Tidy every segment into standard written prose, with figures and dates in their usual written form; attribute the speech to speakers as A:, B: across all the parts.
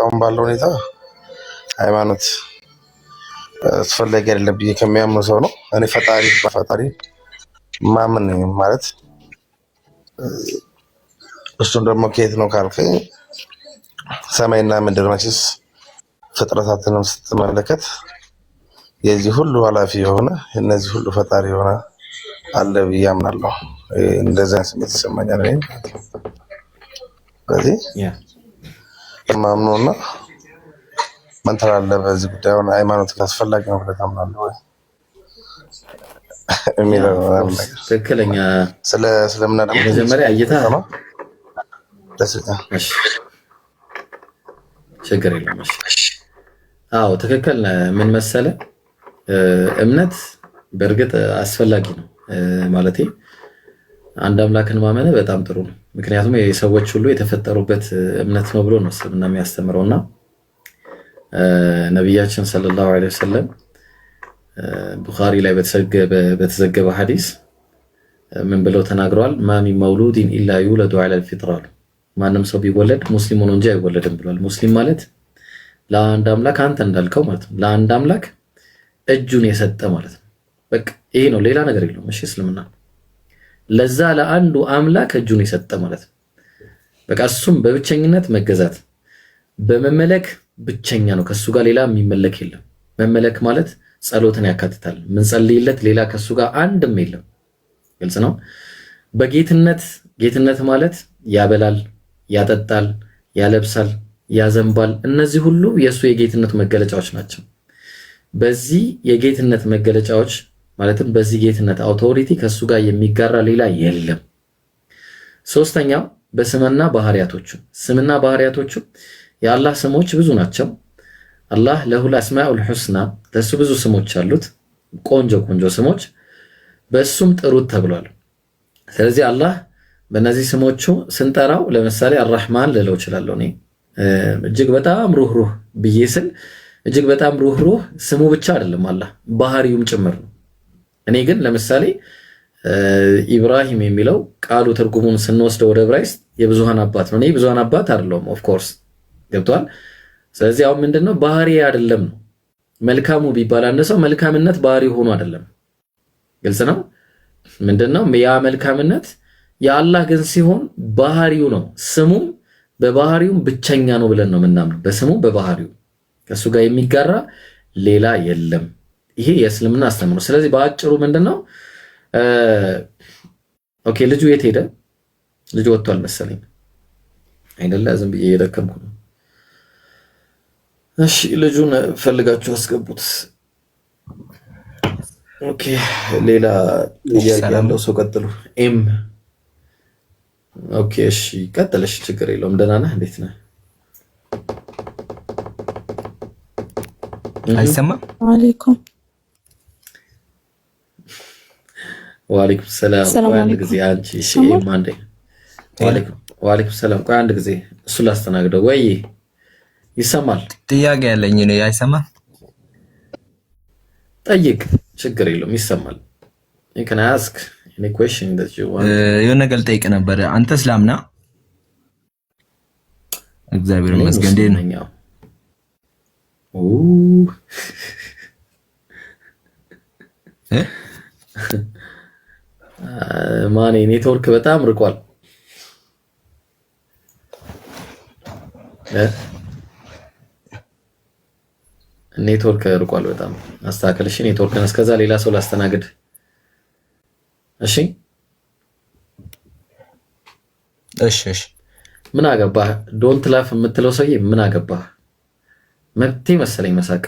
A: አሁን ባለው ሁኔታ ሃይማኖት አስፈላጊ አይደለም ብዬ ከሚያምኑ ሰው ነው። እኔ ፈጣሪ ማምን ማለት እሱን ደግሞ ከየት ነው ካልከኝ ሰማይና ምድር መቼስ ፍጥረታትንም ስትመለከት የዚህ ሁሉ ኃላፊ የሆነ እነዚህ ሁሉ ፈጣሪ የሆነ አለ ብዬ አምናለሁ። እንደዛ ስሜት ይሰማኛል። በዚህ ማምኖና ምን ትላለህ በዚህ ጉዳይ? አሁን ሃይማኖት አስፈላጊ ነው ብለህ ታምናለህ ወይ የሚለው ነገር
B: ትክክለኛ
A: ስለምን ደግሞ
B: መጀመሪያ እይታ
A: ነው።
B: ችግር የለም። አዎ ትክክል። ምን መሰለ እምነት በእርግጥ አስፈላጊ ነው ማለቴ አንድ አምላክን ማመን በጣም ጥሩ ነው። ምክንያቱም የሰዎች ሁሉ የተፈጠሩበት እምነት ነው ብሎ ነው እስልምና የሚያስተምረውና ነብያችን ሰለላሁ ዐለይሂ ወሰለም ቡኻሪ ላይ በተዘገበ ሐዲስ ምን ብለው ተናግረዋል? ማሚ መውሉድን ኢላ ዩለዱ ዐለል ፊጥራ፣ ማንም ሰው ቢወለድ ሙስሊም ሆኖ እንጂ አይወለድም ብሏል። ሙስሊም ማለት ለአንድ አምላክ አንተ እንዳልከው ማለት ነው ለአንድ አምላክ እጁን የሰጠ ማለት ነው። በቃ ይሄ ነው፣ ሌላ ነገር የለውም። እሺ እስልምና ለዛ ለአንዱ አምላክ እጁን የሰጠ ማለት ነው። በቃ እሱም በብቸኝነት መገዛት በመመለክ ብቸኛ ነው። ከሱ ጋር ሌላ የሚመለክ የለም። መመለክ ማለት ጸሎትን ያካትታል። ምን ጸልይለት ሌላ ከሱ ጋር አንድም የለም። ግልጽ ነው። ጌትነት ማለት ያበላል፣ ያጠጣል፣ ያለብሳል፣ ያዘንባል። እነዚህ ሁሉ የሱ የጌትነት መገለጫዎች ናቸው። በዚህ የጌትነት መገለጫዎች ማለትም በዚህ ጌትነት አውቶሪቲ ከሱ ጋር የሚጋራ ሌላ የለም። ሶስተኛው በስምና ባህሪያቶቹ ስምና ባህሪያቶቹ የአላህ ስሞች ብዙ ናቸው። አላህ ለሁል አስማኡል ሁስና ለሱ ብዙ ስሞች አሉት፣ ቆንጆ ስሞች፣ በሱም ጥሩት ተብሏል። ስለዚህ አላህ በእነዚህ ስሞቹ ስንጠራው ለምሳሌ አርራህማን ልለው እችላለሁ። እኔ እጅግ በጣም ሩህሩህ ብዬ ስል እጅግ በጣም ሩህሩህ ስሙ ብቻ አይደለም አላህ ባህሪውም ጭምር ነው። እኔ ግን ለምሳሌ ኢብራሂም የሚለው ቃሉ ትርጉሙን ስንወስደው ወደ ዕብራይስጥ የብዙሃን አባት ነው። እኔ ብዙሃን አባት አይደለሁም። ኦፍ ኮርስ ገብቷል። ስለዚህ አሁን ምንድነው ባህሪ አይደለም ነው መልካሙ ቢባል አንድ ሰው መልካምነት ባህሪ ሆኖ አይደለም። ግልጽ ነው። ምንድነው ያ መልካምነት የአላህ ግን ሲሆን ባህሪው ነው። ስሙም በባህሪውም ብቸኛ ነው ብለን ነው የምናምነው። በስሙ በባህሪው ከሱ ጋር የሚጋራ ሌላ የለም። ይሄ የእስልምና አስተምሮ። ስለዚህ በአጭሩ ምንድነው ኦኬ ልጁ የት ሄደ? ልጁ ወጥቷል መሰለኝ አይደለ? ዝም ብዬ እየደከምኩ ነው። እሺ ልጁን ፈልጋችሁ አስገቡት። ኦኬ ሌላ ጥያቄ ያለው ሰው ቀጥሉ። ኤም ኦኬ እሺ ቀጥለሽ፣ ችግር የለውም። ደህና ነህ? እንዴት ነህ?
C: አይሰማም?
D: አለይኩም
B: ወአለይኩም ሰላም። ቆይ አንድ ጊዜ አንቺ እሺ ኤም አንዴ። ወአለይኩም ሰላም። ቆይ አንድ ጊዜ እሱ ላስተናግደው። ወይ ይሰማል?
C: ጥያቄ ያለኝ ነው። አይሰማም?
B: ጠይቅ፣ ችግር የለውም። ይሰማል። you can ask any question that you want።
C: የሆነ ነገር ልጠይቅ ነበር። አንተ እስላም ነህ? እግዚአብሔር ይመስገን። እንዴት ነው?
B: ማኔ ኔትወርክ በጣም ርቋል። ኔትወርክ ርቋል በጣም አስተካክል። እሺ ኔትወርክን እስከዛ ሌላ ሰው ላስተናግድ። እሺ
C: እሺ
B: ምን አገባህ? ዶንት ላፍ የምትለው ሰውዬ ምን አገባህ? መብቴ መሰለኝ መሳቅ።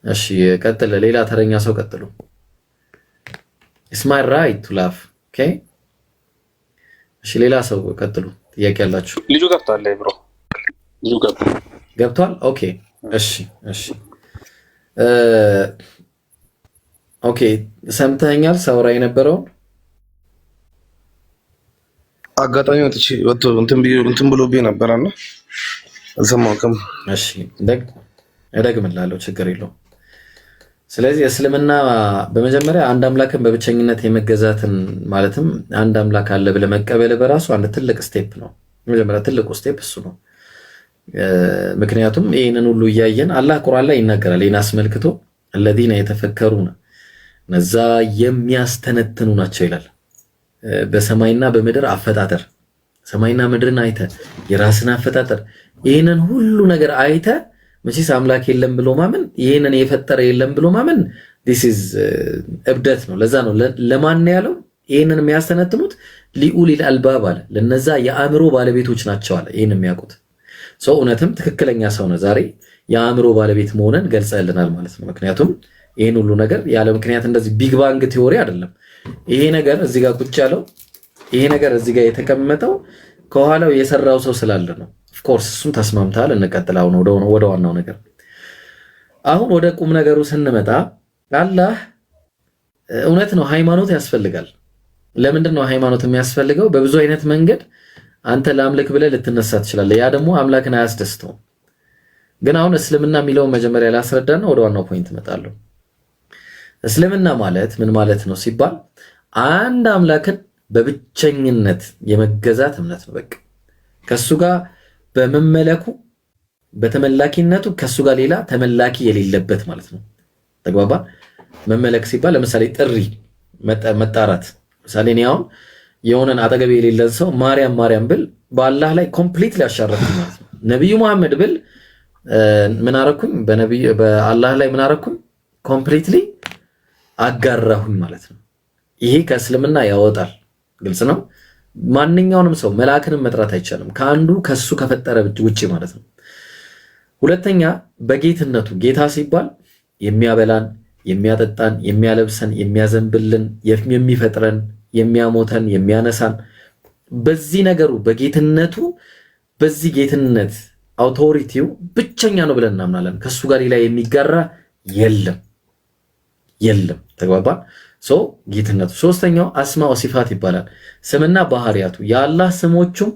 B: እሺ ቀጥል። ሌላ ተረኛ ሰው ቀጥሉ። It's my right to laugh. Okay? እሺ ሌላ ሰው ቀጥሉ። ጥያቄ ያላችሁ?
E: ልጁ ገብቷል ብሮ። ልጁ
B: ገብቷል? ኦኬ እሺ ኦኬ ሰምተኛል? ሳውራ የነበረው
A: አጋጣሚ ወጥቶ እንትን ብሎብኝ ነበርና አልሰማሁም።
B: እሺ እደግምላለሁ፣ ችግር የለውም። ስለዚህ እስልምና በመጀመሪያ አንድ አምላክን በብቸኝነት የመገዛትን ማለትም አንድ አምላክ አለ ብለህ መቀበል በራሱ አንድ ትልቅ ስቴፕ ነው። መጀመሪያ ትልቁ ስቴፕ እሱ ነው። ምክንያቱም ይህንን ሁሉ እያየን አላህ ቁርአን ላይ ይናገራል። ይህን አስመልክቶ الذين يتفكرون እነዛ የሚያስተነትኑ ናቸው ይላል። በሰማይና በምድር አፈጣጠር ሰማይና ምድርን አይተ የራስን አፈጣጠር ይህንን ሁሉ ነገር አይተ መቼስ አምላክ የለም ብሎ ማመን ይህንን የፈጠረ የለም ብሎ ማመን this is እብደት ነው። ለዛ ነው ለማን ያለው ይህንን የሚያስተነትኑት ሊኡሊል አልባብ አለ። ለነዛ የአእምሮ ባለቤቶች ናቸው አለ። ይህን የሚያውቁት ሰው እውነትም ትክክለኛ ሰው ነው። ዛሬ የአእምሮ ባለቤት መሆንን ገልጸልናል ማለት ነው። ምክንያቱም ይህን ሁሉ ነገር ያለ ምክንያት እንደዚህ ቢግ ባንግ ቲዮሪ አይደለም። ይሄ ነገር እዚህ ጋር ቁጭ ያለው ይሄ ነገር እዚህ ጋር የተቀመጠው ከኋላው የሰራው ሰው ስላለ ነው። ኦፍ ኮርስ እሱን ተስማምታል። እንቀጥላው ነው ወደ ዋናው ነገር። አሁን ወደ ቁም ነገሩ ስንመጣ አላህ እውነት ነው ሃይማኖት ያስፈልጋል። ለምንድን ነው ሃይማኖት የሚያስፈልገው? በብዙ አይነት መንገድ አንተ ለአምልክ ብለህ ልትነሳ ትችላለህ። ያ ደግሞ አምላክን አያስደስተውም። ግን አሁን እስልምና የሚለውን መጀመሪያ ላስረዳና ወደ ዋናው ፖይንት እመጣለሁ። እስልምና ማለት ምን ማለት ነው ሲባል አንድ አምላክን በብቸኝነት የመገዛት እምነት ነው። በቃ ከሱ ጋር በመመለኩ በተመላኪነቱ ከሱ ጋር ሌላ ተመላኪ የሌለበት ማለት ነው። ተግባባ? መመለክ ሲባል ለምሳሌ ጥሪ መጣራት። ምሳሌ እኔ አሁን የሆነን አጠገቤ የሌለን ሰው ማርያም ማርያም ብል በአላህ ላይ ኮምፕሊትሊ አሻረኩኝ ማለት ነው። ነብዩ መሐመድ ብል ምን አረኩኝ? በአላህ ላይ ምን አረኩኝ? ኮምፕሊትሊ አጋራሁኝ ማለት ነው። ይሄ ከእስልምና ያወጣል። ግልጽ ነው። ማንኛውንም ሰው መልአክንም መጥራት አይቻልም ከአንዱ ከሱ ከፈጠረ ውጪ ማለት ነው። ሁለተኛ በጌትነቱ ጌታ ሲባል የሚያበላን፣ የሚያጠጣን፣ የሚያለብሰን፣ የሚያዘንብልን፣ የሚፈጥረን፣ የሚያሞተን፣ የሚያነሳን በዚህ ነገሩ በጌትነቱ በዚህ ጌትነት አውቶሪቲው ብቸኛ ነው ብለን እናምናለን። ከሱ ጋር ሌላ የሚጋራ የለም። ተግባባ? ጌትነቱ። ሶስተኛው አስማ ወሲፋት ይባላል። ስምና ባህሪያቱ የአላህ ስሞቹም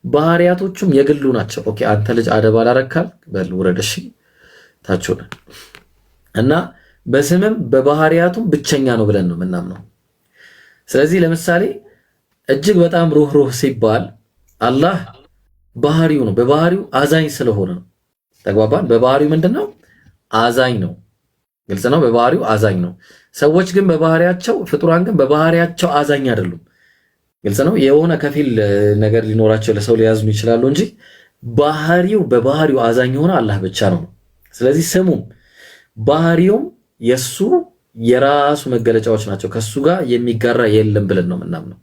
B: ባህሪያቶቹም የግሉ ናቸው። ኦኬ አንተ ልጅ አደብ አላረካል በል ውረድ፣ እሺ ታች ሆነ እና በስምም በባህሪያቱም ብቸኛ ነው ብለን ነው የምናምነው። ስለዚህ ለምሳሌ እጅግ በጣም ሩህሩህ ሲባል አላህ ባህሪው ነው። በባህሪው አዛኝ ስለሆነ ነው። ተግባባን? በባህሪው ምንድነው? አዛኝ ነው። ግልጽ ነው። በባህሪው አዛኝ ነው። ሰዎች ግን በባህሪያቸው ፍጡራን ግን በባህሪያቸው አዛኝ አይደሉም። ግልጽ ነው። የሆነ ከፊል ነገር ሊኖራቸው ለሰው ሊያዝኑ ይችላሉ እንጂ በባህሪው አዛኝ የሆነ አላህ ብቻ ነው። ስለዚህ ስሙም ባህሪውም የሱ የራሱ መገለጫዎች ናቸው። ከሱ ጋር የሚጋራ የለም ብለን ነው የምናምነው።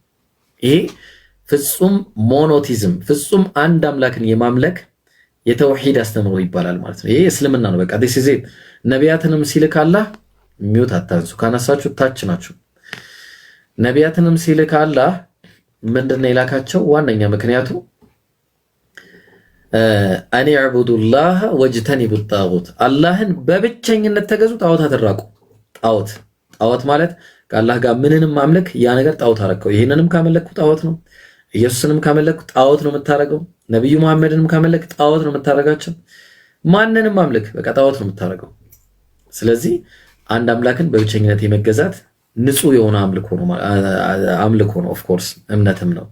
B: ይሄ ፍጹም ሞኖቲዝም ፍጹም አንድ አምላክን የማምለክ የተውሂድ አስተምሮ ይባላል ማለት ነው። ይሄ እስልምና ነው። በቃ this is it። ነቢያትንም ሲልክ አላህ ሚውት አታንሱ፣ ካነሳችሁ ታች ናችሁ። ነቢያትንም ሲልክ አላህ ምንድነው የላካቸው? ዋነኛ ምክንያቱ አን ያዕቡዱላህ ወጅተኒቡ ጣጉት፣ አላህን በብቸኝነት ተገዙ፣ ጣዖት አትራቁ። ጣዖት ማለት ከአላህ ጋር ምንንም ማምለክ ያ ነገር ጣዖት አረከው። ይሄንንም ካመለኩ ጣዖት ነው። ኢየሱስንም ካመለኩ ጣዖት ነው የምታረገው። ነብዩ መሐመድንም ካመለክ ጣዖት ነው የምታረጋቸው። ማንንም ማምለክ በቃ ጣዖት ነው የምታረገው። ስለዚህ አንድ አምላክን በብቸኝነት የመገዛት ንጹህ የሆነ አምልኮ ነው። ኦፍ ኮርስ እምነትም ነው።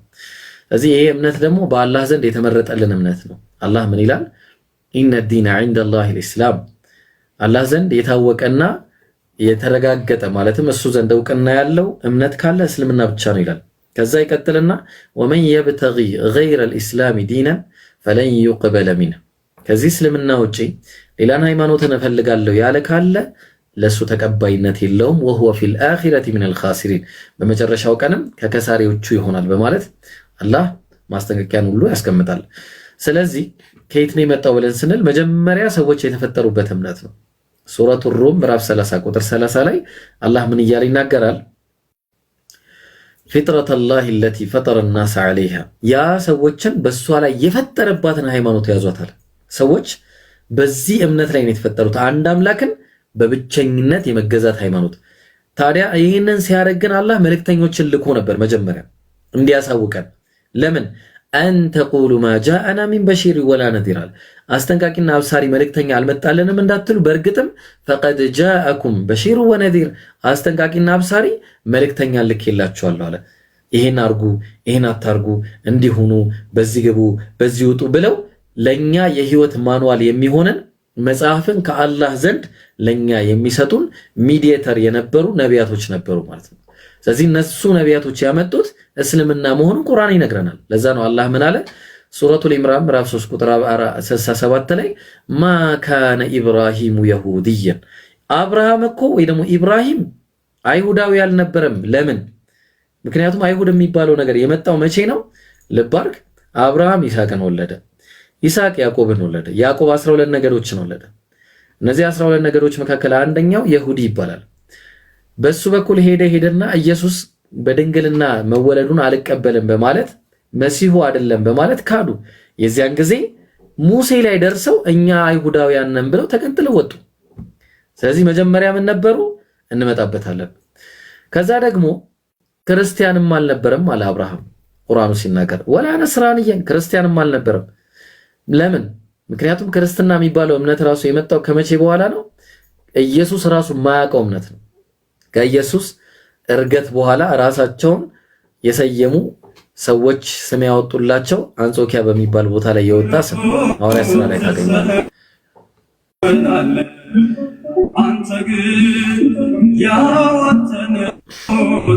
B: ስለዚህ ይሄ እምነት ደግሞ በአላህ ዘንድ የተመረጠልን እምነት ነው። አላህ ምን ይላል? ኢነ ዲነ ዒንደላሂል ኢስላም፣ አላህ ዘንድ የታወቀና የተረጋገጠ ማለትም እሱ ዘንድ እውቅና ያለው እምነት ካለ እስልምና ብቻ ነው ይላል። ከዛ ይቀጥልና ወመን የብተጊ ገይረል ኢስላሚ ዲነን ፈለን ዩቅበለ ሚንሁ፣ ከዚህ እስልምና ውጪ ሌላን ሃይማኖትን እፈልጋለሁ ያለ ካለ ለሱ ተቀባይነት የለውም። ወሁወ ፊል አኺረቲ ሚነል ኻሲሪን፣ በመጨረሻው ቀንም ከከሳሪዎቹ ይሆናል በማለት አላህ ማስጠንቀቂያን ሁሉ ያስቀምጣል። ስለዚህ ከየት ነው የመጣው ብለን ስንል መጀመሪያ ሰዎች የተፈጠሩበት እምነት ነው። ሱረቱ ሩም ምዕራፍ 30 ቁጥር 30 ላይ አላህ ምን እያለ ይናገራል? ፊጥረተላሂ አለቲ ፈጠረ الناس عليها፣ ያ ሰዎችን በሷ ላይ የፈጠረባትን ሃይማኖት ያዟታል። ሰዎች በዚህ እምነት ላይ ነው የተፈጠሩት፣ አንድ አምላክን በብቸኝነት የመገዛት ሃይማኖት። ታዲያ ይህንን ሲያደርግን አላህ መልእክተኞችን ልኮ ነበር መጀመሪያ እንዲያሳውቀን። ለምን? አን ተቁሉ ማ ጃአና ሚን በሺር ወላ ነዚር፣ አስጠንቃቂና አብሳሪ መልእክተኛ አልመጣልንም እንዳትሉ፣ በእርግጥም ፈቀድ ጃአኩም በሺር ወነዚር፣ አስጠንቃቂና አብሳሪ መልእክተኛ ልኬላችኋለሁ አለ። ይሄን አርጉ፣ ይሄን አታርጉ፣ እንዲሁኑ፣ በዚህ ግቡ፣ በዚህ ውጡ ብለው ለኛ የህይወት ማኑዋል የሚሆነን መጽሐፍን ከአላህ ዘንድ ለኛ የሚሰጡን ሚዲየተር የነበሩ ነቢያቶች ነበሩ ማለት ነው። ስለዚህ እነሱ ነቢያቶች ያመጡት እስልምና መሆኑን ቁርአን ይነግረናል። ለዛ ነው አላህ ምን አለ? ሱረቱል ኢምራን ምዕራፍ 3 ቁጥር 67 ላይ ማ ካነ ኢብራሂሙ የሁዲየን፣ አብርሃም እኮ ወይ ደግሞ ኢብራሂም አይሁዳዊ አልነበረም። ለምን? ምክንያቱም አይሁድ የሚባለው ነገር የመጣው መቼ ነው? ልብ አድርግ። አብርሃም ይስሐቅን ወለደ፣ ይስሐቅ ያዕቆብን ወለደ፣ ያዕቆብ 12 ነገዶችን ወለደ። እነዚህ 12 ነገዶች መካከል አንደኛው ይሁዲ ይባላል። በሱ በኩል ሄደና ኢየሱስ በድንግልና መወለዱን አልቀበልም በማለት መሲሁ አይደለም በማለት ካዱ። የዚያን ጊዜ ሙሴ ላይ ደርሰው እኛ አይሁዳውያን ነን ብለው ተገንጥለው ወጡ። ስለዚህ መጀመሪያ ምን ነበሩ? እንመጣበታለን። ከዛ ደግሞ ክርስቲያንም አልነበረም አለ አብርሃም ቁርአኑ ሲናገር፣ ወላ ነስራንየን ክርስቲያንም አልነበረም። ለምን? ምክንያቱም ክርስትና የሚባለው እምነት ራሱ የመጣው ከመቼ በኋላ ነው? ኢየሱስ ራሱ የማያውቀው እምነት ነው። ከኢየሱስ እርገት በኋላ ራሳቸውን የሰየሙ ሰዎች ስም ያወጡላቸው አንጾኪያ በሚባል ቦታ ላይ የወጣ ስም ሐዋርያት ሥራ ላይ ታገኛለህ። አንተ ግን ያወጣነ